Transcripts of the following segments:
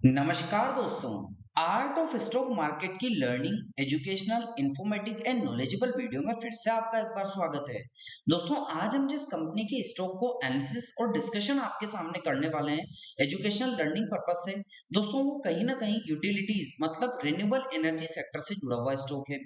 नमस्कार दोस्तों। Art of stock market की learning educational informative and knowledgeable video में फिर से आपका एक बार स्वागत है। दोस्तों आज हम जिस कंपनी के स्टॉक को एनालिसिस और डिस्कशन आपके सामने करने वाले हैं एजुकेशनल लर्निंग पर्पस से, दोस्तों वो कहीं ना कहीं यूटिलिटीज मतलब रिन्यूएबल एनर्जी सेक्टर से जुड़ा हुआ स्टॉक है।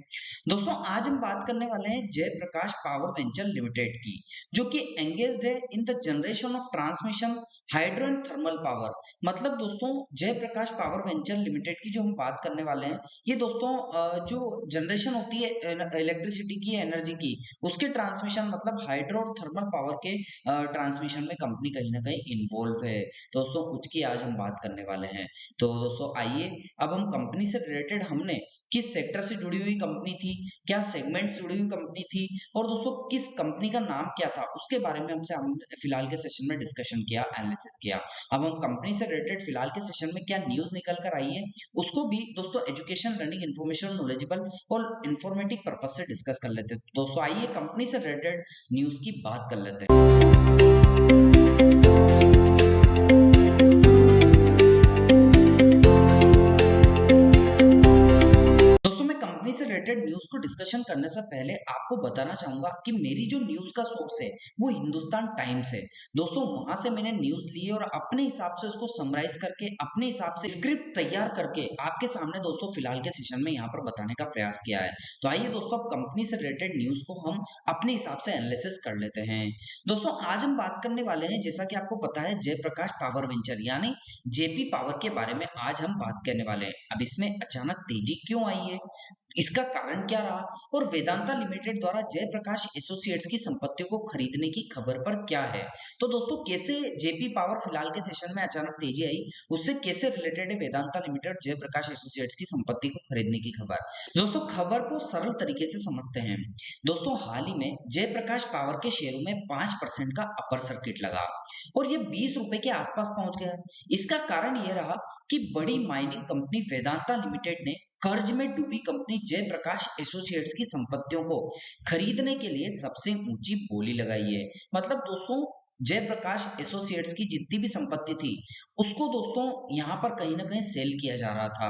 दोस्तों आज हम बात करने वाले हैं जयप्रकाश पावर वेंचर लिमिटेड की, जो कि एंगेज्ड है in the generation of transmission hydro and thermal power. मतलब दोस्तों जयप्रकाश पावर वेंचर लिमिटेड की जो हम बात करने वाले हैं, ये दोस्तों जो जनरेशन होती है इलेक्ट्रिसिटी की एनर्जी की, उसके ट्रांसमिशन मतलब हाइड्रो और थर्मल पावर के ट्रांसमिशन में कंपनी कहीं ना कहीं इन्वॉल्व है। दोस्तों उसकी आज हम बात करने वाले हैं। तो दोस्तों आइए अब हम कंपनी से रिलेटेड हमने किस सेक्टर से जुड़ी हुई कंपनी थी, क्या सेगमेंट से जुड़ी हुई कंपनी थी, और दोस्तों किस कंपनी का नाम क्या था, उसके बारे में हमने फिलहाल के सेशन में डिस्कशन किया, एनालिसिस किया। अब हम कंपनी से रिलेटेड फिलहाल के सेशन में क्या न्यूज निकल कर आई है, उसको भी दोस्तों एजुकेशन लर्निंग इन्फॉर्मेशन नॉलेजेबल और इन्फॉर्मेटिव पर्पज से डिस्कस कर लेते हैं। दोस्तों आइए कंपनी से रिलेटेड न्यूज की बात कर लेते हैं। दोस्तों मैं कंपनी से रिलेटेड न्यूज को डिस्कशन करने से पहले आपको बताना चाहूंगा कि मेरी जो न्यूज का सोर्स है वो हिंदुस्तान टाइम्स है। दोस्तों वहां से मैंने न्यूज ली है और अपने हिसाब से उसको समराइज करके अपने हिसाब से स्क्रिप्ट तैयार करके आपके सामने दोस्तों फिलहाल के सेशन में यहाँ पर बताने का प्रयास किया है। तो आइए दोस्तों अब कंपनी से रिलेटेड न्यूज को हम अपने हिसाब से एनालिसिस कर लेते हैं। दोस्तों आज हम बात करने वाले हैं, जैसा कि आपको पता है, जयप्रकाश पावर वेंचर यानी जेपी पावर के बारे में आज हम बात करने वाले हैं। अब इसमें अचानक तेजी क्यों आई है, इसका कारण क्या रहा, और वेदांता लिमिटेड द्वारा जयप्रकाश एसोसिएट्स की संपत्तियों को खरीदने की खबर पर क्या है। तो दोस्तों कैसे जेपी पावर फिलहाल के सेशन में अचानक तेजी आई, उससे कैसे रिलेटेड है वेदांता लिमिटेड जयप्रकाश एसोसिएट्स की संपत्ति को खरीदने की खबर। दोस्तों खबर को सरल तरीके से समझते हैं। दोस्तों हाल ही में जयप्रकाश पावर के शेयरों में 5% का अपर सर्किट लगा और ये 20 रुपए के आसपास पहुंच गया। इसका कारण यह रहा कि बड़ी माइनिंग कंपनी वेदांता लिमिटेड ने कर्ज में डूबी कंपनी जयप्रकाश एसोसिएट्स की संपत्तियों को खरीदने के लिए सबसे ऊंची बोली लगाई है। मतलब दोस्तों जयप्रकाश एसोसिएट्स की जितनी भी संपत्ति थी उसको दोस्तों यहाँ पर कहीं ना कहीं सेल किया जा रहा था,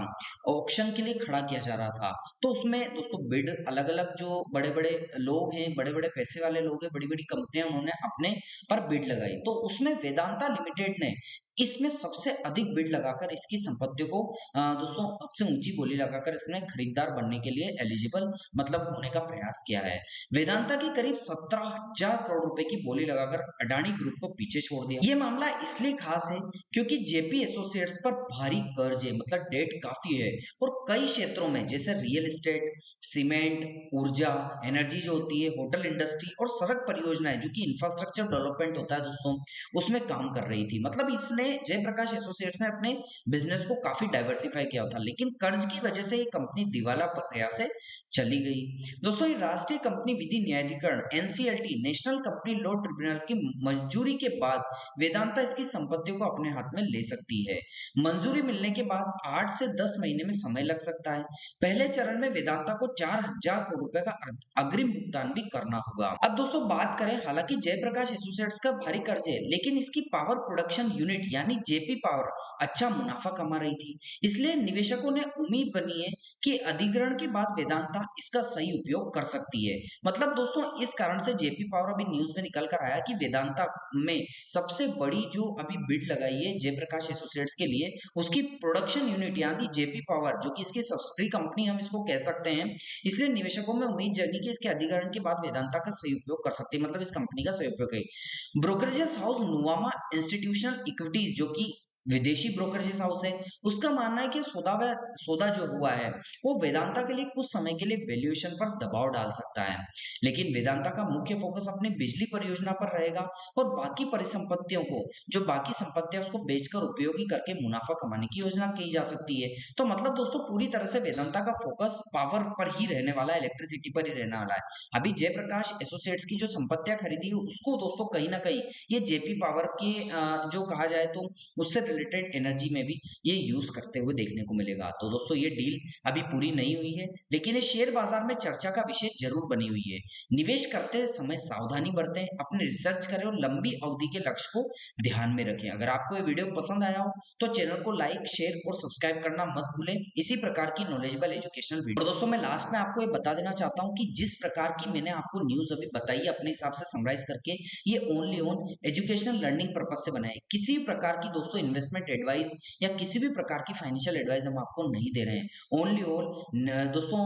ऑक्शन के लिए खड़ा किया जा रहा था। तो उसमें दोस्तों बिड अलग अलग जो बड़े बड़े लोग हैं, बड़े बड़े पैसे वाले लोग हैं, बड़ी बड़ी कंपनियां, उन्होंने अपने पर बिड लगाई। तो उसमें वेदांता लिमिटेड ने इसमें सबसे अधिक बिड लगाकर इसकी संपत्तियों को दोस्तों सबसे ऊंची बोली लगाकर इसने खरीदार बनने के लिए एलिजिबल मतलब होने का प्रयास किया है। वेदांता की करीब 17,000 करोड़ रुपए की बोली लगाकर अडानी ग्रुप को पीछे छोड़ दिया। ये मामला इसलिए खास है क्योंकि जेपी एसोसिएट्स पर भारी कर्ज है, मतलब डेट काफी है, और कई क्षेत्रों में जैसे रियल एस्टेट, सीमेंट, ऊर्जा, एनर्जी जो होती है, होटल इंडस्ट्री और सड़क परियोजनाएं जो कि इंफ्रास्ट्रक्चर डेवलपमेंट होता है दोस्तों, उसमें काम कर रही थी। मतलब इसने जयप्रकाश एसोसिएट्स ने अपने बिजनेस को काफी डाइवर्सिफाई किया था, लेकिन कर्ज की वजह से ये कंपनी दिवाला प्रक्रिया से चली गई। दोस्तों ये राष्ट्रीय कंपनी विधि न्यायाधिकरण NCLT national company law tribunal की मंजूरी के बाद वेदांता इसकी संपत्तियों को अपने हाथ में ले सकती है। मंजूरी मिलने के बाद 8 से 10 महीने में समय लग सकता है। पहले चरण में वेदांता को 4,000 करोड़ रुपए का अग्रिम भुगतान भी करना होगा। अब दोस्तों बात करें, हालांकि जयप्रकाश एसोसिएट्स का भारी कर्ज है, लेकिन इसकी पावर प्रोडक्शन यूनिट यानी जेपी पावर अच्छा मुनाफा कमा रही थी। इसलिए निवेशकों ने उम्मीद बनी है कि अधिग्रहण के बाद वेदांता इसका सही उपयोग कर सकती है। मतलब दोस्तों इस कारण से जेपी पावर अभी न्यूज में निकल कर आया कि वेदांता में सबसे बड़ी जो अभी बिड लगाई है जयप्रकाश एसोसिएट्स के लिए, उसकी प्रोडक्शन यूनिट यानी जेपी पावर, जो कि इसकी सब्सिडरी कंपनी हम इसको कह सकते हैं। इसलिए निवेशकों में उम्मीद जगी कि इसके अधिग्रहण के बाद वेदांता का सही उपयोग कर सकती है, मतलब इस कंपनी का सही उपयोग है। Brokerages house Nuvama institutional equities, जो कि विदेशी ब्रोकरेजेस हाउस है, उसका मानना है कि सौदा जो हुआ है वो वेदांता के लिए कुछ समय के लिए वैल्यूएशन पर दबाव डाल सकता है, लेकिन वेदांता का मुख्य फोकस अपनी बिजली परियोजना पर रहेगा और बाकी परिसंपत्तियों को, जो बाकी संपत्तियां उसको बेचकर उपयोगी करके मुनाफा कमाने की योजना की जा सकती है। तो मतलब दोस्तों पूरी तरह से वेदांता का फोकस पावर पर ही रहने वाला है, इलेक्ट्रिसिटी पर ही रहने वाला है। अभी जयप्रकाश एसोसिएट्स की जो संपत्तियां खरीदी उसको दोस्तों कहीं ना कहीं ये जेपी पावर की जो कहा जाए तो उससे रिलेटेड एनर्जी में भी ये यूज करते हुए देखने को मिलेगा। तो दोस्तों ये डील अभी पूरी नहीं हुई है, लेकिन ये शेयर बाजार में चर्चा का विषय जरूर बनी हुई है। निवेश करते समय सावधानी बरतें, अपने रिसर्च करें और लंबी अवधि के लक्ष्य को ध्यान में रखें। अगर आपको ये वीडियो पसंद आया हो तो चैनल को लाइक, शेयर और सब्सक्राइब करना मत भूलें इसी प्रकार की नॉलेजेबल एजुकेशनल वीडियो। और दोस्तों मैं लास्ट में आपको ये बता देना चाहता हूँ कि जिस प्रकार की मैंने आपको न्यूज अभी बताई अपने हिसाब से समराइज करके, ये only on educational learning purpose से बना है। किसी भी प्रकार की दोस्तों इन्वेस्टमेंट एडवाइस या किसी भी प्रकार की फाइनेंशियल एडवाइस हम आपको नहीं दे रहे हैं। ओनली ऑल दोस्तों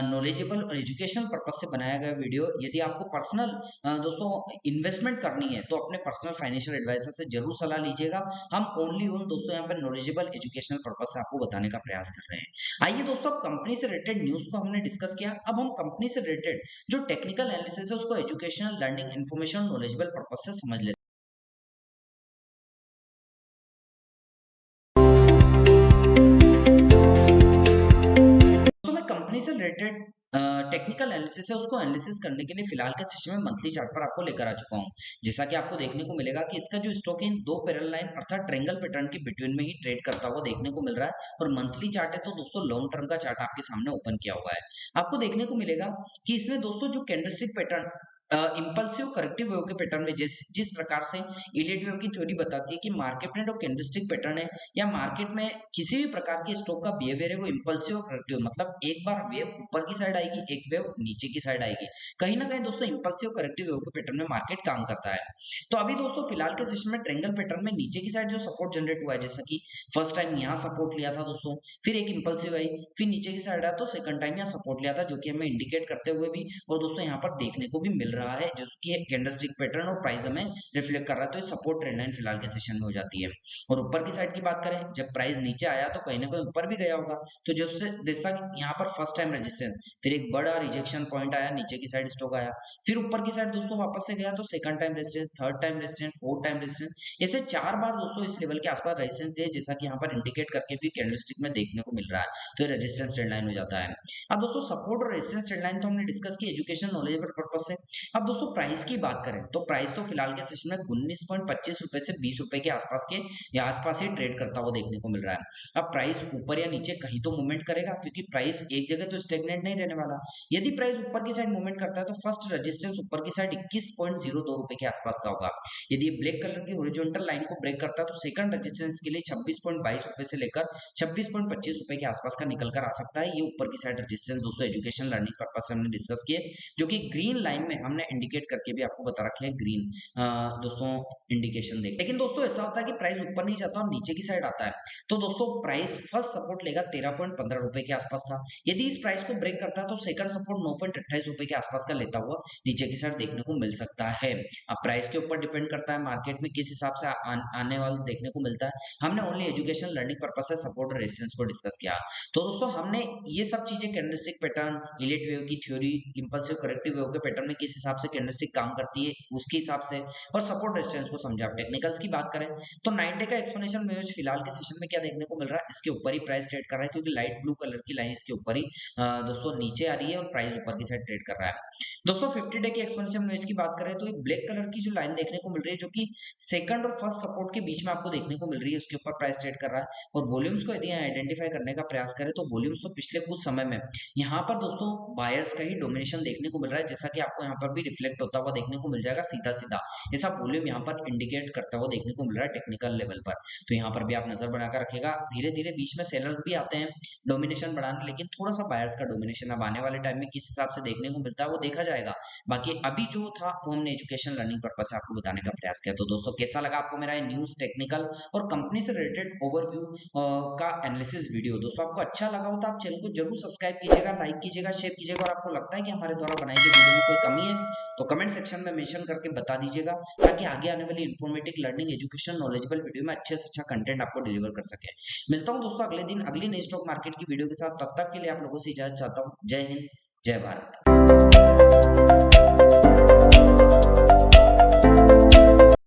नॉलेजेबल और एजुकेशनल पर्पज से बनाया गया वीडियो। यदि आपको पर्सनल दोस्तों इन्वेस्टमेंट करनी है तो अपने पर्सनल फाइनेंशियल एडवाइजर से जरूर सलाह लीजिएगा। हम ओनली ऑन दोस्तों यहाँ पर नॉलेजेबल एजुकेशनल पर्पज से आपको बताने का प्रयास कर रहे हैं। आइए दोस्तों अब कंपनी से रिलेटेड न्यूज को हमने डिस्कस किया, अब हम कंपनी से रिलेटेड जो टेक्निकल एनालिसिस है उसको educational, learning, information, knowledgeable purpose से समझ लेते हैं। कंपनी से रिलेटेड टेक्निकल एनालिसिस है उसको एनालिसिस करने के लिए फिलहाल के सेशन में मंथली चार्ट पर आपको लेकर आ चुका हूं। जैसा कि आपको देखने को मिलेगा कि इसका जो स्टॉक है दो पैरेलल लाइन अर्थात ट्रायंगल पैटर्न के बिटवीन में ही ट्रेड करता हुआ देखने को मिल रहा है, और मंथली चार्ट है तो दोस्तों लॉन्ग टर्म का चार्ट आपके सामने ओपन किया हुआ है। आपको देखने को मिलेगा कि इसने दोस्तों जो candlestick pattern impulsive corrective wave के पैटर्न में जिस प्रकार से इलियट वेव की थ्योरी बताती है कि मार्केट में जो कैंडलस्टिक पैटर्न है या मार्केट में किसी भी प्रकार के स्टॉक का बिहेवियर है वो इंपल्सिव और करेक्टिव, मतलब एक बार वेव ऊपर की साइड आएगी, एक वेव नीचे की साइड आएगी। कहीं ना कहीं दोस्तों इंपल्सिव करेक्टिव वेव के पैटर्न में मार्केट काम करता है। तो अभी दोस्तों फिलहाल के सेशन में ट्रायंगल पैटर्न में नीचे की साइड जो सपोर्ट जनरेट हुआ है, जैसा कि फर्स्ट टाइम यहाँ सपोर्ट लिया था दोस्तों, फिर एक इंपल्सिव आई, फिर नीचे की साइड आया तो सेकंड टाइम यहाँ सपोर्ट लिया था, जो कि हमें इंडिकेट करते हुए भी और दोस्तों यहाँ पर देखने को भी मिल रहा है जो कि कैंडलस्टिक पैटर्न और प्राइस हमें रिफ्लेक्ट कर रहा है। तो ये सपोर्ट ट्रेंड लाइन फिलहाल के सेशन में हो जाती है। और ऊपर की साइड की बात करें, जब प्राइस नीचे आया तो कहीं ना कहीं ऊपर भी गया होगा, तो जैसा यहाँ पर फर्स्ट टाइम रेजिस्टेंस, फिर एक बड़ा रिजेक्शन पॉइंट आया, नीचे की साइड स्टॉक आया, फिर ऊपर की साइड दोस्तों वापस से गया तो second time resistance, third time resistance, fourth time resistance, ऐसे 4 बार दोस्तों इस लेवल के आसपास रेजिस्टेंस दिए, जैसा कि यहाँ पर इंडिकेट करके भी कैंडलस्टिक में देखने को मिल रहा है। तो ये रेजिस्टेंस ट्रेंड लाइन हो जाता है। अब दोस्तों सपोर्ट और रेजिस्टेंस ट्रेंड लाइन तो हमने डिस्कस की एजुकेशन नॉलेजेबल पर्पज से। अब दोस्तों प्राइस की बात करें तो प्राइस तो फिलहाल के सेशन में 19.25 रुपए से 20 रुपए के आसपास के या आसपास ही ट्रेड करता हुआ देखने को मिल रहा है। अब प्राइस ऊपर या नीचे कहीं तो मूवमेंट करेगा, क्योंकि प्राइस एक जगह तो स्टेगनेट नहीं रहने वाला। यदि प्राइस ऊपर की साइड मूवमेंट करता है तो फर्स्ट रेजिस्टेंस ऊपर की साइड 21.02 रुपए के आसपास का होगा। यदि ब्लैक कलर की हॉरिजॉन्टल लाइन को ब्रेक करता है तो सेकंड रेजिस्टेंस के लिए 26.22 रुपए से लेकर 26.25 रुपए के आसपास का निकल कर आ सकता है। ये ऊपर की साइड रेजिस्टेंस दोस्तों एजुकेशन लर्निंग पर्पज से हमने डिस्कस किए, जो कि ग्रीन लाइन में हमने इंडिकेट करके भी आपको बता रखे हैं ग्रीन दोस्तों इंडिकेशन देख। लेकिन दोस्तों ऐसा होता है कि प्राइस ऊपर नहीं जाता और नीचे की साइड आता है, तो दोस्तों प्राइस फर्स्ट सपोर्ट लेगा 13.15 रुपए के आसपास का। यदि इस प्राइस को ब्रेक करता है तो सेकंड सपोर्ट 9.28 रुपए के आसपास का लेता हुआ नीचे की साइड देखने को मिल सकता है। अब प्राइस के ऊपर डिपेंड करता है मार्केट में किस हिसाब से आने वाला देखने को मिलता है। हमने ओनली एजुकेशन लर्निंग पर्पज से सपोर्ट और रेजिस्टेंस को डिस्कस किया। तो दोस्तों हमने ये सब चीजें कैंडलस्टिक पैटर्न, इलियट वेव की थ्योरी, इंपल्सिव करेक्टिव वेव के पैटर्न में किस हिसाब से कैंडलस्टिक काम करती है उसके हिसाब से, और सपोर्ट रेजिस्टेंस को समझा। टेक्निकल्स की बात करें तो 9 डे का एक्सप्लेनेशन में फिलहाल के सेशन में क्या देखने को मिल रहा है, इसके ऊपर ही प्राइस ट्रेड कर रहा है, क्योंकि लाइट ब्लू कलर की लाइन इसके ऊपर ही दोस्तों नीचे आ रही है और प्राइस ऊपर की साइड ट्रेड कर रहा है। दोस्तों 50 डे की एक्सप्लेनेशन में की बात करें तो एक ब्लैक कलर की जो लाइन देखने को मिल रही है, जो कि सेकंड और फर्स्ट सपोर्ट के बीच में आपको देखने को मिल रही है, उसके ऊपर प्राइस ट्रेड कर रहा है। और वॉल्यूम्स को यदि आइडेंटिफाई करने का प्रयास करें तो वॉल्यूम्स तो पिछले कुछ समय में यहाँ पर दोस्तों बायर्स का ही डोमिनेशन देखने को मिल रहा है, जैसा कि आपको यहाँ पर भी रिफ्लेक्ट होता हुआ देखने को मिल जाएगा सीधा सीधा। ऐसा वॉल्यूम यहाँ पर इंडिकेट करता हुआ देखने को मिल रहा है टेक्निकल लेवल पर। तो यहाँ पर भी आप नजर बनाकर रखेगा। धीरे धीरे बीच में सेलर्स भी आते हैं डोमिनेशन बढ़ाने, लेकिन थोड़ा सा बायर्स का डोमिनेशन अब आने वाले टाइम में किस हिसाब से देखने को मिलता है वो देखा जाएगा। बाकी अभी जो था वो हमने एजुकेशन लर्निंग पर्पज से आपको बताने का प्रयास किया। तो दोस्तों कैसा लगा आपको मेरा न्यूज, टेक्निकल और कंपनी से रिलेटेड ओवरव्यू का एनालिसिस वीडियो? दोस्तों आपको अच्छा लगा हो तो आप चैनल को जरूर सब्सक्राइब कीजिएगा, लाइक कीजिएगा, शेयर कीजिएगा, और आपको लगता है कि हमारे द्वारा बनाई गई वीडियो में कोई कमी है तो कमेंट सेक्शन में मेंशन करके बता दीजिएगा, ताकि आगे आने वाली informative, learning, education, knowledgeable video में अच्छे से अच्छा कंटेंट आपको डिलीवर कर सके। मिलता हूं दोस्तों अगले दिन अगली नई स्टॉक मार्केट की वीडियो के साथ। तब तक के लिए आप लोगों से इजाजत चाहता हूं। जय हिंद, जय भारत।